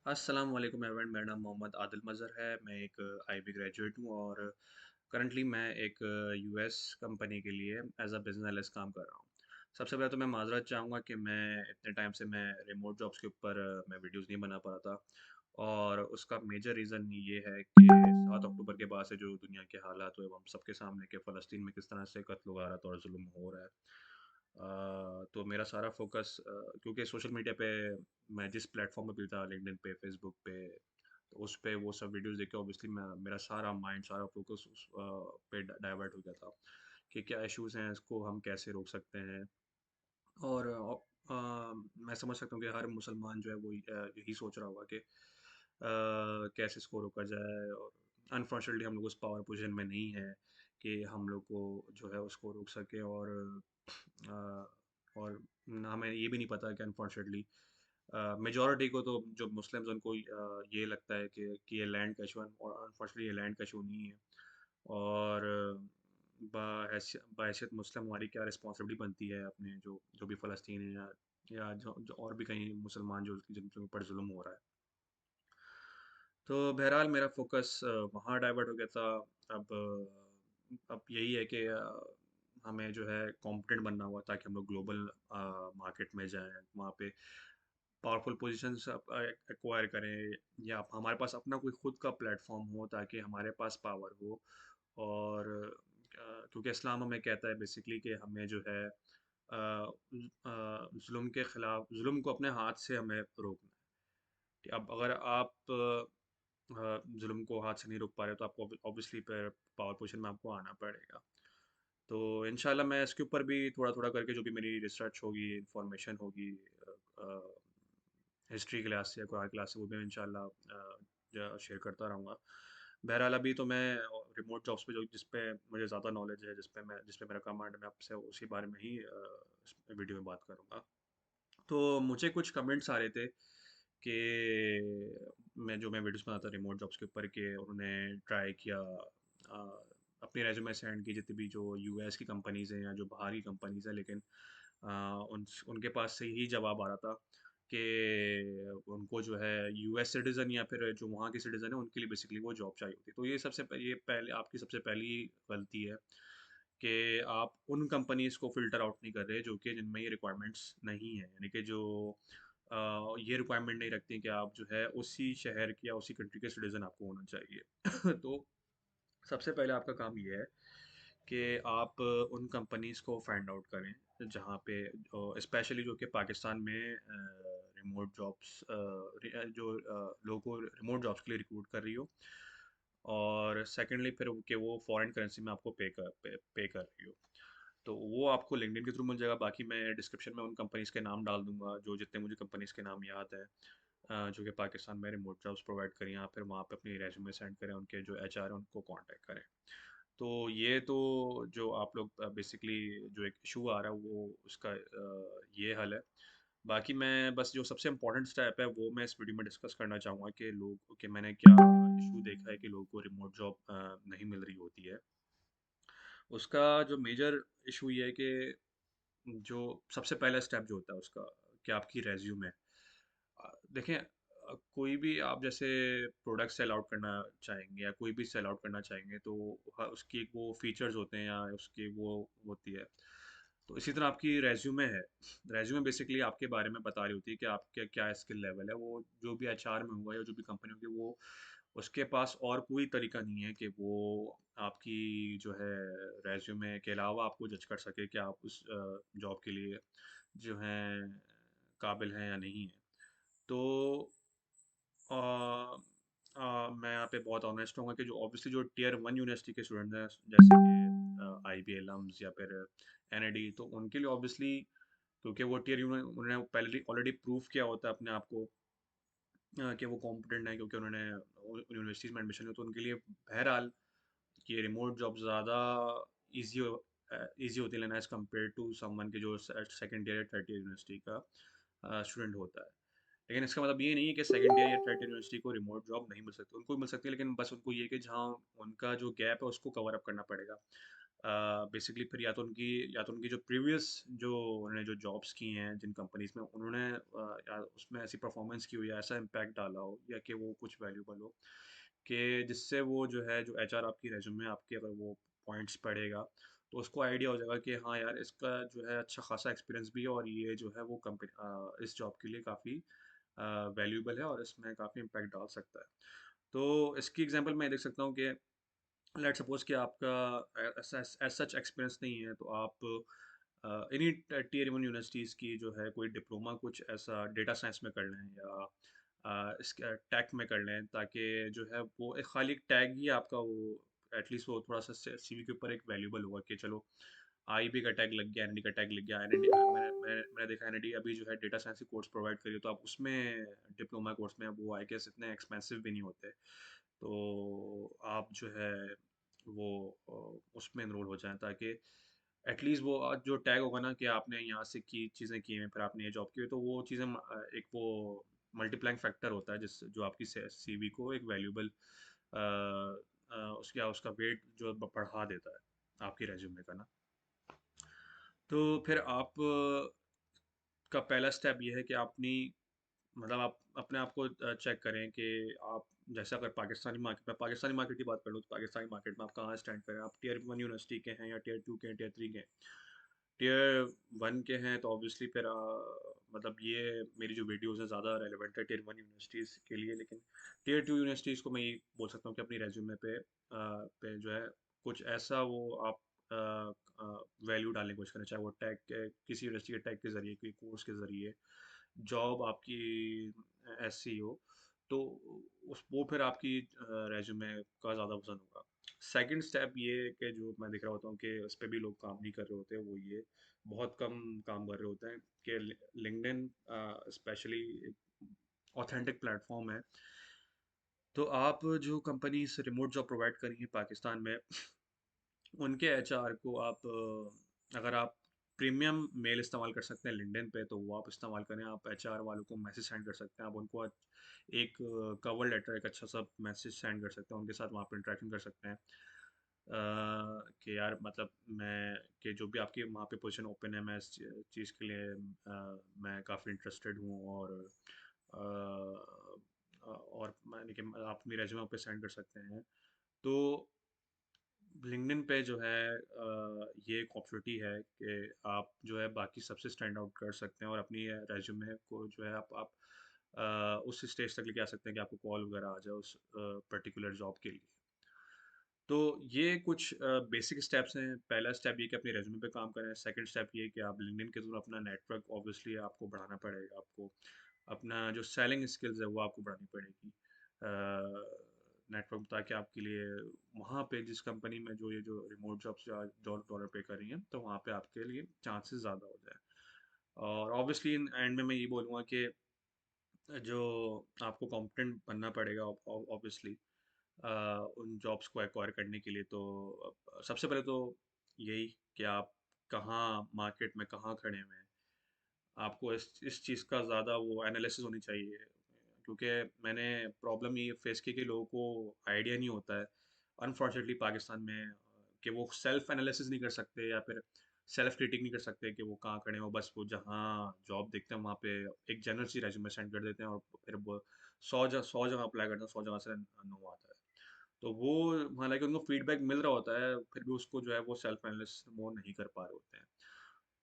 अस्सलाम वालेकुम एवरीवन, मेरा नाम मोहम्मद आदिल मज़हर है। मैं एक आईबी ग्रेजुएट हूँ और करंटली मैं एक यूएस कंपनी के लिए एज अ बिज़नेस एनालिस्ट काम कर रहा हूँ। सबसे पहले तो मैं माज़रत चाहूँगा कि मैं इतने टाइम से मैं रिमोट जॉब्स के ऊपर मैं वीडियोस नहीं बना पा रहा था और उसका मेजर रीज़न ये है कि 7 अक्टूबर के बाद से जो दुनिया के हालात हुए वो हम सबके सामने कि फ़लस्तीन में किस तरह से कत्ल गारत और जुल्म हो रहा है। तो मेरा सारा फोकस क्योंकि सोशल मीडिया पे मैं जिस प्लेटफॉर्म पे भी था, लिंक्डइन पे, फेसबुक पे, तो उस पे वो सब वीडियोस देख के ऑब्वियसली मैं मेरा सारा माइंड, सारा फोकस उस पे डाइवर्ट हो गया था कि क्या इश्यूज हैं, इसको हम कैसे रोक सकते हैं। और मैं समझ सकता हूँ कि हर मुसलमान जो है वो यही सोच रहा होगा कि कैसे इसको रोका जाए। और अनफॉर्चुनेटली हम लोग उस पावर पोजीशन में नहीं है कि हम लोग को जो है उसको रोक सके। अ, और हमें ये भी नहीं पता कि अनफॉर्चुनेटली मेजॉरिटी को तो जो मुस्लिम्स उनको ये लगता है कि ये लैंड का इशू है और अनफॉर्चुनेटली ये लैंड का इशू नहीं है। और बहैसियत मुस्लिम हमारी क्या रिस्पॉन्सिबिलिटी बनती है अपने जो जो भी फ़लस्तीन है या जो और भी कहीं मुसलमान जो जिनके ऊपर जुल्म हो रहा है। तो बहरहाल मेरा फ़ोकस वहाँ डाइवर्ट हो गया था। अब यही है कि हमें जो है कॉम्पिटेंट बनना हुआ ताकि हम लोग ग्लोबल मार्केट में जाएँ, वहाँ पे पावरफुल पोजीशंस एक्वायर करें या हमारे पास अपना कोई खुद का प्लेटफॉर्म हो ताकि हमारे पास पावर हो। और क्योंकि इस्लाम हमें कहता है बेसिकली कि हमें जो है जुल्म के ख़िलाफ़ जुल्म को अपने हाथ से हमें रोकना है। कि अब अगर आप जुल्म को हाथ से नहीं रोक पा रहे तो आपको ऑब्वियसली फिर पावर पोजीशन में आपको आना पड़ेगा। तो इंशाल्लाह मैं इसके ऊपर भी थोड़ा-थोड़ा करके जो भी मेरी रिसर्च होगी, इन्फॉर्मेशन होगी हिस्ट्री क्लास से या कुरान क्लास से वो मैं इंशाल्लाह शेयर करता रहूँगा। बहरहाल अभी तो मैं रिमोट जॉब्स पे जो जिस पे मुझे ज़्यादा नॉलेज है, जिस पे मेरा कमांड है, मैं आपसे उसी बारे में ही इस वीडियो में बात करूँगा। तो मुझे कुछ कमेंट्स आ रहे थे कि मैं वीडियोस बनाता रिमोट जॉब्स के ऊपर कि उन्होंने ट्राई किया अपनी रेज्यूमे सेंड की जितनी भी जो यूएस की कंपनीज़ हैं या जो बाहर की कंपनीज़ हैं, लेकिन उनके पास से ही जवाब आ रहा था कि उनको जो है यूएस सिटीज़न या फिर जो वहाँ के सिटीज़न है उनके लिए बेसिकली वो जॉब चाहिए होती है। तो ये पहले आपकी सबसे पहली गलती है कि आप उन कंपनीज़ को फ़िल्टर आउट नहीं कर रहे जो कि जिनमें ये रिक्वायरमेंट्स नहीं है। यानी कि जो ये रिक्वायरमेंट नहीं रखती कि आप जो है उसी शहर के या उसी कंट्री के सिटीज़न आपको होना चाहिए। तो सबसे पहले आपका काम ये है कि आप उन कंपनीज़ को फाइंड आउट करें जहाँ पे स्पेशली जो कि पाकिस्तान में रिमोट जॉब्स जो लोगों को रिमोट जॉब्स के लिए रिक्रूट कर रही हो। और सेकेंडली फिर कि वो फॉरेन करेंसी में आपको पे कर रही हो। तो वो आपको लिंक्डइन के थ्रू मिल जाएगा। बाकी मैं डिस्क्रिप्शन में उन कंपनीज़ के नाम डाल दूँगा जो जितने मुझे कंपनीज़ के नाम याद है जो कि पाकिस्तान में रिमोट जॉब्स प्रोवाइड करें, या फिर वहाँ पे अपनी रेज्यूमे सेंड करें, उनके जो एचआर हैं उनको कांटेक्ट करें। तो ये तो जो आप लोग बेसिकली जो एक इशू आ रहा है वो उसका ये हल है। बाकी मैं बस जो सबसे इम्पोर्टेंट स्टेप है वो मैं इस वीडियो में डिस्कस करना चाहूँगा कि मैंने क्या इशू देखा है कि लोगों को रिमोट जॉब नहीं मिल रही होती है। उसका जो मेजर इशू ये है कि जो सबसे पहला स्टेप जो होता है उसका कि आपकी रेज्यूमे देखें। कोई भी आप जैसे प्रोडक्ट सेल आउट करना चाहेंगे या कोई भी सेल आउट करना चाहेंगे तो उसकी एक वो फीचर्स होते हैं या उसकी वो होती है। तो इसी तरह आपकी रेज्यूमे है। रेज्यूमे बेसिकली आपके बारे में बता रही होती है कि आपके क्या स्किल लेवल है। वो जो भी एचआर में होगा या जो भी कंपनी होगी वो उसके पास और कोई तरीका नहीं है कि वो आपकी जो है रेज्यूमे के अलावा आपको जज कर सके कि आप उस जॉब के लिए जो हैं काबिल हैं या नहीं हैं। तो मैं यहाँ पे बहुत ऑनेस्ट हूँ कि जो ऑब्वियसली जो टियर वन यूनिवर्सिटी के स्टूडेंट हैं जैसे कि आई बी एलम्स या फिर एन तो उनके लिए ऑब्वियसली क्योंकि वो उन्होंने पहले ऑलरेडी प्रूव किया होता है अपने आप को कि वो कॉम्पिटेंट है क्योंकि उन्होंने यूनिवर्सिटीज़ में एडमिशन लिया, तो उनके लिए बहरहाल कि रिमोट जॉब ज़्यादा ईजी हो ईजी होती है लेना एज़ कम्पेयर टू समवन के जो सेकंड ईयर या थर्ड ईयर यूनिवर्सिटी का स्टूडेंट होता है। लेकिन इसका मतलब ये नहीं है कि सेकंड ईयर या थर्ड ईयर यूनिवर्सिटी को रिमोट जॉब नहीं मिल सकती, उनको भी मिल सकती है, लेकिन बस उनको ये है कि जहाँ उनका जो गैप है उसको कवर अप करना पड़ेगा। बेसिकली फिर या तो उनकी जो प्रीवियस जो उन्होंने जो जॉब्स की हैं जिन कंपनीज में उन्होंने या उसमें ऐसी परफॉर्मेंस की हो या ऐसा इम्पैक्ट डाला हो या कि वो कुछ वैल्यूबल हो कि जिससे वो जो है जो एचआर आपकी रेज्यूमे आपकी अगर वो पॉइंट्स पढ़ेगा तो उसको आइडिया हो जाएगा कि हाँ यार इसका जो है अच्छा खासा एक्सपीरियंस भी है और ये जो है वो कंपनी इस जॉब के लिए काफ़ी वैल्यूबल है और इसमें काफ़ी इम्पैक्ट डाल सकता है। तो इसकी एग्जांपल मैं देख सकता हूँ कि लेट्स सपोज कि आपका ऐसा एज सच एक्सपीरियंस नहीं है तो आप इन्हीं टीयर वन यूनिवर्सिटीज़ की जो है कोई डिप्लोमा कुछ ऐसा डेटा साइंस में कर लें या इसका टैग में कर लें ताकि जो है वो एक खाली टैग ही आपका वो एटलीस्ट वो थोड़ा सा सीवी के ऊपर एक वैल्यूबल होगा कि चलो आईबी का टैग लग गया, एनडी का टैग लग गया। एनडी मैंने देखा एनडी अभी जो है डेटा साइंस के कोर्स प्रोवाइड करिए तो आप उसमें डिप्लोमा कोर्स में वो आई गेस इतने एक्सपेंसिव भी नहीं होते। तो आप जो है वो उसमें इनरोल हो जाएँ ताकि एटलीस्ट वो जो टैग होगा ना कि आपने यहाँ से की चीज़ें की हैं फिर आपने ये जॉब की हुई तो वो चीज़ें एक वो मल्टीप्लाइंग फैक्टर होता है जिस जो आपकी सीवी को एक वैल्यूबल उसका उसका वेट जो बढ़ा देता है आपकी रेज्यूमे का ना। तो फिर आप का पहला स्टेप ये है कि अपनी मतलब आप अपने आप को चेक करें कि आप जैसे अगर पाकिस्तानी मार्केट की बात कर लो तो पाकिस्तानी मार्केट में आप कहाँ स्टैंड करें। आप टीयर वन यूनिवर्सिटी के हैं या टीयर टू के हैं टीयर थ्री के हैं। टीयर वन के हैं तो ऑब्वियसली फिर मतलब ये मेरी जो वीडियोस है ज़्यादा रेलेवेंट है टीयर वन यूनिवर्सिटीज़ के लिए लेकिन टीयर टू यूनिवर्सिटीज़ को मैं ये बोल सकता हूँ कि अपनी रेज्यूमे पे जो है कुछ ऐसा वो आप वैल्यू डालने की कोशिश करें चाहे वो टैग के किसी यूनिवर्सिटी के टैग के ज़रिए कोई कोर्स के ज़रिए जॉब आपकी ऐसी हो तो उस वो फिर आपकी रेज्यूमे का ज़्यादा वजन होगा। सेकंड स्टेप ये कि जो मैं देख रहा होता हूँ कि उस पे भी लोग काम नहीं कर रहे होते हैं वो ये बहुत कम काम कर रहे होते हैं कि लिंक्डइन स्पेशली ऑथेंटिक प्लेटफॉर्म है। तो आप जो कंपनी से रिमोट जॉब प्रोवाइड करेंगी पाकिस्तान में उनके एचआर को आप अगर आप प्रीमियम मेल इस्तेमाल कर सकते हैं लिंक्डइन पे तो वो आप इस्तेमाल करें। आप एचआर वालों को मैसेज सेंड कर सकते हैं। आप उनको एक कवर लेटर एक अच्छा सा मैसेज सेंड कर सकते हैं। उनके साथ वहाँ पर इंटरेक्शन कर सकते हैं कि यार मतलब मैं कि जो भी आपकी वहाँ पे पोजीशन ओपन है मैं इस चीज़ के लिए मैं काफ़ी इंटरेस्टेड हूँ और मैंने कि आप अपनी रेज्यूमे पे सेंड कर सकते हैं। तो लिंक्डइन पे जो है ये एक अपॉर्चुनिटी है कि आप जो है बाकी सबसे स्टैंड आउट कर सकते हैं और अपनी रेज्यूमे को जो है आप उस स्टेज तक लेके आ सकते हैं कि आपको कॉल वगैरह आ जाए उस पर्टिकुलर जॉब के लिए। तो ये कुछ बेसिक स्टेप्स हैं। पहला स्टेप ये कि अपनी रेज्यूमे पे काम करें। सेकंड स्टेप ये कि आप लिंक्डइन के थ्रू अपना नेटवर्क ऑब्वियसली आपको बढ़ाना पड़ेगा। आपको अपना जो सेलिंग स्किल्स है वो आपको बढ़ानी पड़ेगी नेटवर्क ताकि आपके लिए वहाँ पे जिस कंपनी में जो ये जो रिमोट जॉब्स डॉलर डॉलर पे कर रही हैं तो वहाँ पे आपके लिए चांसेस ज़्यादा हो जाए। और ऑब्वियसली एंड में मैं ये बोलूँगा कि जो आपको कॉम्पिटेंट बनना पड़ेगा ऑब्वियसली उन जॉब्स को एक्वायर करने के लिए। तो सबसे पहले तो यही कि आप कहाँ मार्केट में कहाँ खड़े हुए हैं। आपको इस चीज़ का ज़्यादा वो एनालिसिस होनी चाहिए क्योंकि मैंने प्रॉब्लम ये फेस की कि लोगों को आइडिया नहीं होता है अनफॉर्चुनेटली पाकिस्तान में कि वो सेल्फ एनालिसिस नहीं कर सकते या फिर सेल्फ क्रिटिक नहीं कर सकते कि वो कहाँ खड़े हो। बस वो जहाँ जॉब देखते हैं वहाँ पे एक जनरल सी रेज्यूमे सेंड कर देते हैं और फिर वो 100 जगह अप्लाई करते हैं 100 जगह से नो आता है। तो वो हालांकि उनको फीडबैक मिल रहा होता है फिर भी उसको जो है वो सेल्फ एनालिसिस वो नहीं कर पा रहे होते हैं।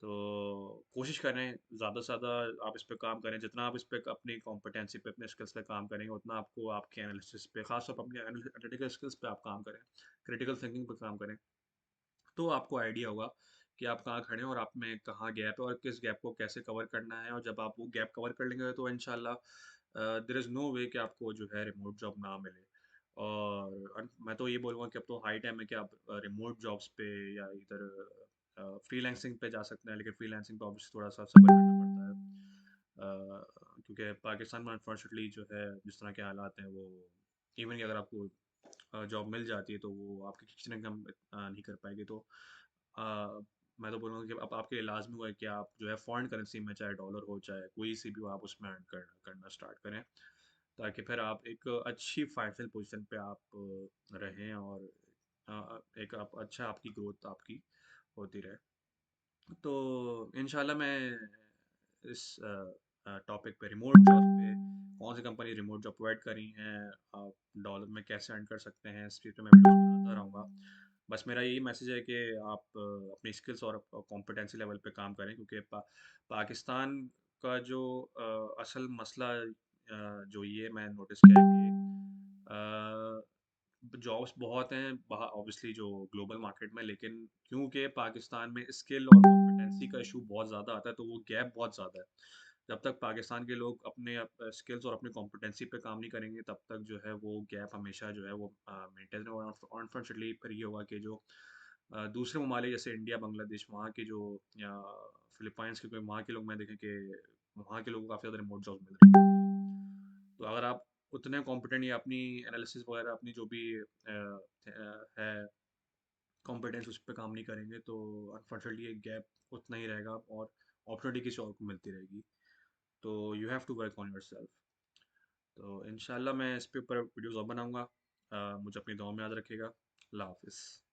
तो कोशिश करें ज़्यादा से ज़्यादा आप इस पे काम करें। जितना आप इस पे अपनी कॉम्पिटेंसी पे अपने स्किल्स पे काम करेंगे उतना आपको आपके एनालिसिस पे खास तौर पर अपने एनालिटिकल स्किल्स पे आप काम करें, क्रिटिकल थिंकिंग पे काम करें। तो आपको आइडिया होगा कि आप कहाँ खड़े हैं और आप में कहाँ गैप है और किस गैप को कैसे कवर करना है। और जब आप वो गैप कवर कर लेंगे तो इंशाल्लाह देयर इज़ नो वे कि आपको जो है रिमोट जॉब ना मिले। और मैं तो ये बोलूँगा कि अब तो हाई टाइम है कि आप रिमोट जॉब्स पे या इधर फ्रीलांसिंग पे जा सकते हैं लेकिन फ्रीलांसिंग पे ऑब्वियसली थोड़ा सा सब्र करना पड़ता है क्योंकि पाकिस्तान में अनफॉर्चुनेटली जो है जिस तरह के हालात हैं वो इवन कि अगर आपको जॉब मिल जाती है तो वो आपकी किचन इनकम नहीं कर पाएगी। तो अ, मैं तो बोलूँगा कि अब आपके लिए लाजमी हुआ है कि आप जो है फॉरेन करेंसी में चाहे डॉलर हो चाहे कोई सी भी हो आप उसमें अर्न करना स्टार्ट करें ताकि फिर आप एक अच्छी फाइनेंशियल पोजीशन पे आप रहें और एक आप अच्छा आपकी ग्रोथ आपकी होती रहे। तो इंशाल्लाह मैं इस टॉपिक पे रिमोट जॉब पे कौन सी कंपनी रिमोट जॉब प्रोवाइड कर रही हैं, आप डॉलर में कैसे अर्न कर सकते हैं, इस चीज़ पे मैं वीडियोस बनाता रहूँगा। बस मेरा यही मैसेज है कि आप अपनी स्किल्स और कॉम्पिटेंसी लेवल पे काम करें, क्योंकि पाकिस्तान का जो असल मसला जो ये मैं नोटिस किया है कि जॉब्स बहुत हैं बाहर ऑब्वियसली जो ग्लोबल मार्केट में, लेकिन क्योंकि पाकिस्तान में स्किल और कॉम्पिटेंसी का इशू बहुत ज़्यादा आता है, तो वो गैप बहुत ज़्यादा है। जब तक पाकिस्तान के लोग अपने स्किल्स और अपनी कॉम्पिटेंसी पे काम नहीं करेंगे, तब तक जो है वो गैप हमेशा जो है वो मेंटेन, और अनफॉर्चुनेटली फिर ये होगा कि जो दूसरे ममालिक जैसे इंडिया, बांग्लादेश, वहाँ के जो, या फिलीपाइंस के कोई वहाँ के लोग, मैं देखें कि वहाँ के लोगों को काफ़ी ज़्यादा रिमोट जॉब मिल रही है। तो अगर आप उतने कॉम्पिटेंट या अपनी एनालिसिस वगैरह अपनी जो भी है कॉम्पिटेंस उस पर काम नहीं करेंगे, तो अनफॉर्चुनेटली एक गैप उतना ही रहेगा और अपॉर्चुनिटी किसी और को मिलती रहेगी। तो you have to work on yourself. तो इंशाल्लाह मैं इस पे ऊपर वीडियोज़ और बनाऊँगा। मुझे अपनी दुआ में याद रखिएगा। अल्लाह हाफ़िज़।